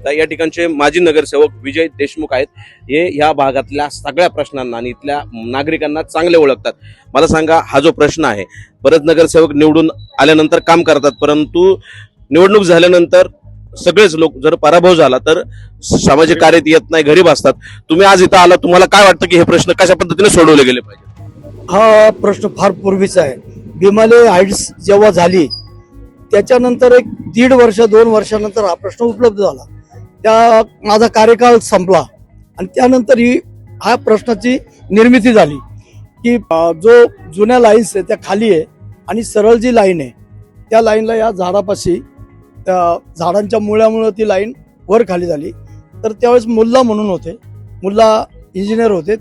या ठिकाणचे माजी नगरसेवक विजय देशमुख आहेत. हे ह्या भागातल्या सगळ्या प्रश्नांना आणि इथल्या नागरिकांना चांगले ओळखतात. मला सांगा, हा जो प्रश्न आहे, बरेच नगरसेवक निवडून आल्यानंतर काम करतात, परंतु निवडणूक झाल्यानंतर सगळेच लोक जर पराभव झाला तर सामाजिक कार्यात येत नाही, घरी बसतात. तुम्ही आज इथं आला, तुम्हाला काय वाटतं की हे प्रश्न कशा पद्धतीने सोडवले गेले पाहिजे? हा प्रश्न फार पूर्वीचा आहे. भीमाले हाईट्स जेव्हा झाली त्याच्यानंतर एक 1.5 वर्ष 2 वर्षानंतर हा प्रश्न उपलब्ध झाला. त्या माझा कार्यकाळ संपला आणि त्यानंतर हा प्रश्नाची निर्मिती झाली की जो जुन्या लाईन्स आहे त्या खाली आहे आणि सरळ जी लाईन आहे त्या लाईनला या झाडापाशी त्या झाडांच्या मुळ्यामुळे ती लाईन वर खाली झाली. तर त्यावेळेस मुल्ला म्हणून होते, मुल्ला इंजिनियर होते,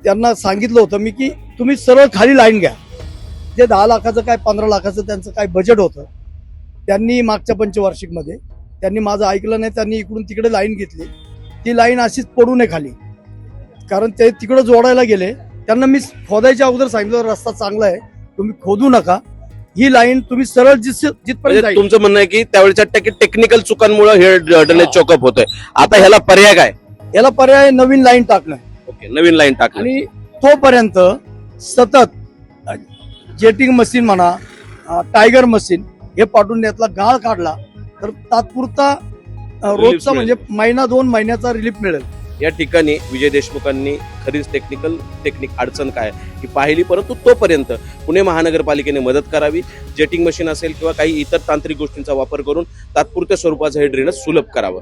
त्यांना सांगितलं होतं मी की तुम्ही सरळ खाली लाईन घ्या. जे 10 लाखाचं काय 15 लाखाचं त्यांचं काय बजेट होतं, त्यांनी मागच्या पंचवार्षिकमध्ये त्यांनी माझं ऐकलं नाही. त्यांनी इकडून तिकडे लाईन घेतली. ती लाईन अशीच पडू नये खाली, कारण ते तिकडे जोडायला गेले. त्यांना मी खोदायच्या अगोदर सांगितलं रस्ता चांगला आहे, तुम्ही खोदू नका, ही लाईन तुम्ही सरळ जिथपर्यंत जाईल. तुमचं म्हणणं आहे की त्यावेळेच्या टेक्निकल चुकांमुळे हे ड्रेनेज चॉकअप होतोय. आता ह्याला पर्याय काय? याला पर्याय नवीन लाईन टाकणं. ओके, नवीन लाईन टाकली आणि तोपर्यंत सतत जेटिंग मशीन म्हणा, टायगर मशीन हे पाठवून यातला गाळ काढला तर तात्पुरता रोजचा म्हणजे महिना 2 महिन्याचा रिलीफ मिळेल. या ठिकाणी विजय देशमुखांनी खरीच टेक्निक अडचण काय ही पाहिली, परंतु तोपर्यंत पुणे महानगरपालिकेने मदत करावी. जेटिंग मशीन असेल किंवा काही इतर तांत्रिक गोष्टींचा वापर करून तात्पुरत्या स्वरूपाचं हे ड्रेनेज सुलभ करावं.